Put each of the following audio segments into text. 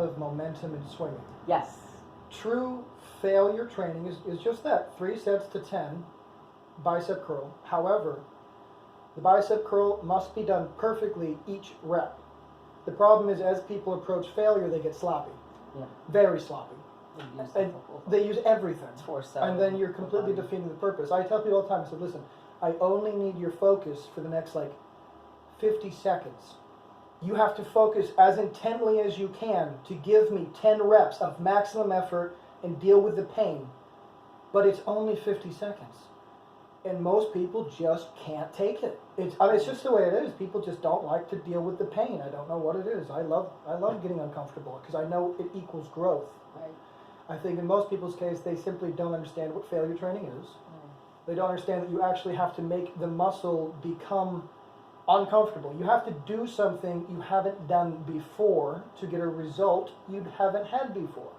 of momentum in swinging. Yes. True failure training is just that, 3 sets to 10 bicep curl. However, the bicep curl must be done perfectly each rep. The problem is, as people approach failure, they get sloppy. Yeah. Very sloppy. They use everything. Torso. And then you're completely defeating the purpose. I tell people all the time, I said, listen, I only need your focus for the next 50 seconds. You have to focus as intently as you can to give me 10 reps of maximum effort and deal with the pain. But it's only 50 seconds. And most people just can't take it. It's just the way it is. People just don't like to deal with the pain. I don't know what it is. I love getting uncomfortable because I know it equals growth. Right. I think in most people's case, they simply don't understand what failure training is. They don't understand that you actually have to make the muscle become uncomfortable. You have to do something you haven't done before to get a result you haven't had before.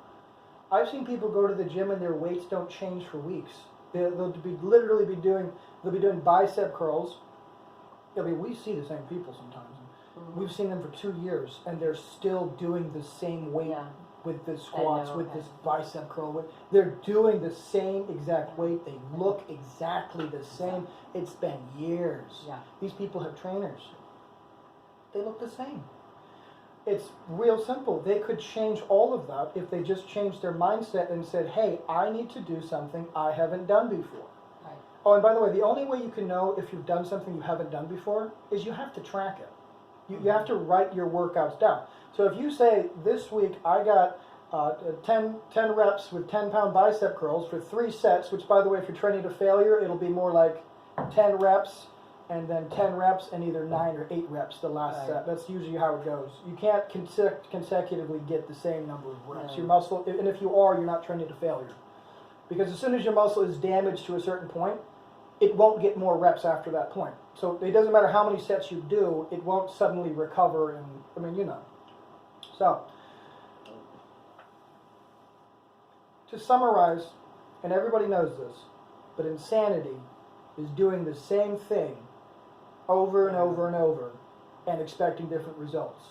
I've seen people go to the gym and their weights don't change for weeks. They'll be doing bicep curls. We see the same people sometimes. Mm-hmm. We've seen them for 2 years and they're still doing the same weight with the squats, with this bicep curl. They're doing the same exact weight. They look exactly the same. It's been years. Yeah. These people have trainers. They look the same. It's real simple. They could change all of that if they just changed their mindset and said, hey, I need to do something I haven't done before. Right. Oh, and by the way, the only way you can know if you've done something you haven't done before is you have to track it. You have to write your workouts down. So if you say, this week I got 10 reps with 10-pound bicep curls for 3 sets, which, by the way, if you're training to failure, it'll be more like 10 reps and then 10 reps and either 9 or 8 reps the last set. That's usually how it goes. You can't consecutively get the same number of reps. Your muscle, and if you are, you're not training to failure. Because as soon as your muscle is damaged to a certain point, it won't get more reps after that point. So it doesn't matter how many sets you do, it won't suddenly recover, and So, to summarize, and everybody knows this, but insanity is doing the same thing over and over and over and expecting different results.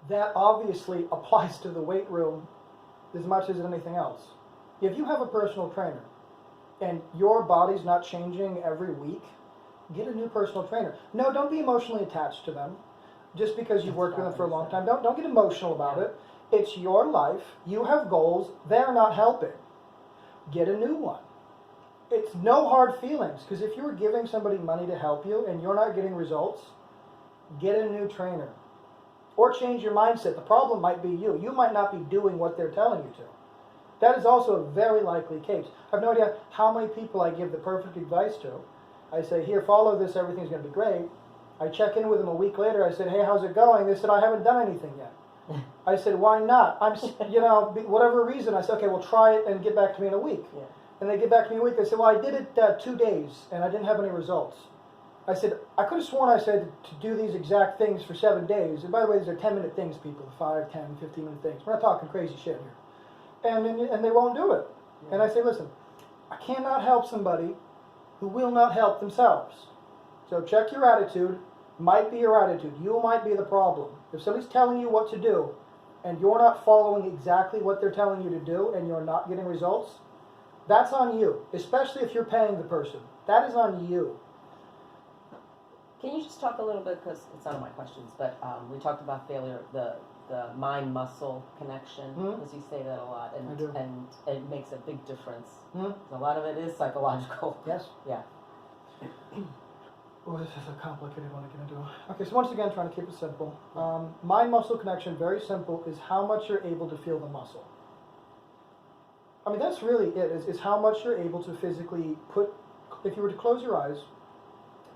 That obviously applies to the weight room as much as anything else. If you have a personal trainer and your body's not changing every week, get a new personal trainer. No, don't be emotionally attached to them just because you've worked with them for a long time. Don't get emotional about it. It's your life. You have goals. They're not helping. Get a new one. It's no hard feelings, because if you're giving somebody money to help you and you're not getting results, get a new trainer. Or change your mindset. The problem might be you. You might not be doing what they're telling you to. That is also a very likely case. I have no idea how many people I give the perfect advice to. I say, here, follow this, everything's going to be great. I check in with them a week later. I said, hey, how's it going? They said, I haven't done anything yet. I said, why not? Whatever reason. I said, okay, well, try it and get back to me in a week. Yeah. And they get back to me in a week. They said, well, I did it 2 days, and I didn't have any results. I said, I could have sworn I said to do these exact things for 7 days. And by the way, these are 10-minute things, people, 5, 10, 15-minute things. We're not talking crazy shit here. And they won't do it. Yeah. And I say, listen, I cannot help somebody who will not help themselves. So check your attitude. Might be your attitude. You might be the problem. If somebody's telling you what to do and you're not following exactly what they're telling you to do and you're not getting results, that's on you, especially if you're paying the person. That is on you. Can you just talk a little bit, because it's not on my questions, but we talked about failure, the mind-muscle connection, because you say that a lot, and it makes a big difference. A lot of it is psychological. Yes. Yeah. Oh, this is a complicated one to get into. Okay, so once again, trying to keep it simple. Mind-muscle connection, very simple, is how much you're able to feel the muscle. I mean, that's really it, is how much you're able to physically put, if you were to close your eyes,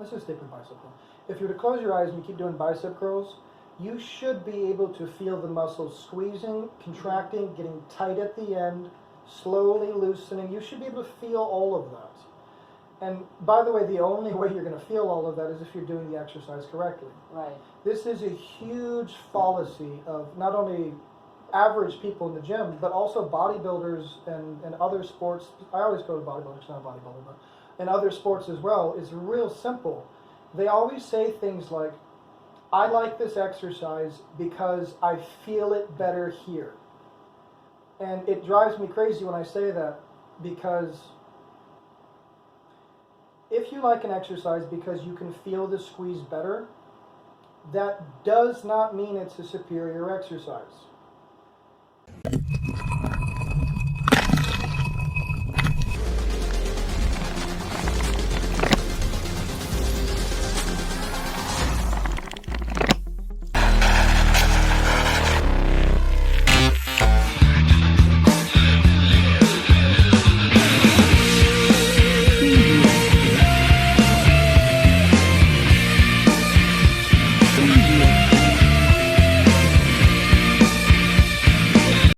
let's just stick with bicep curl. If you were to close your eyes and you keep doing bicep curls, you should be able to feel the muscles squeezing, contracting, getting tight at the end, slowly loosening. You should be able to feel all of that. And by the way, the only way you're going to feel all of that is if you're doing the exercise correctly. Right. This is a huge fallacy of not only average people in the gym, but also bodybuilders and other sports. I always go to bodybuilders, not a bodybuilder, but in other sports as well. It's real simple. They always say things like, I like this exercise because I feel it better here. And it drives me crazy when I say that, because if you like an exercise because you can feel the squeeze better, that does not mean it's a superior exercise.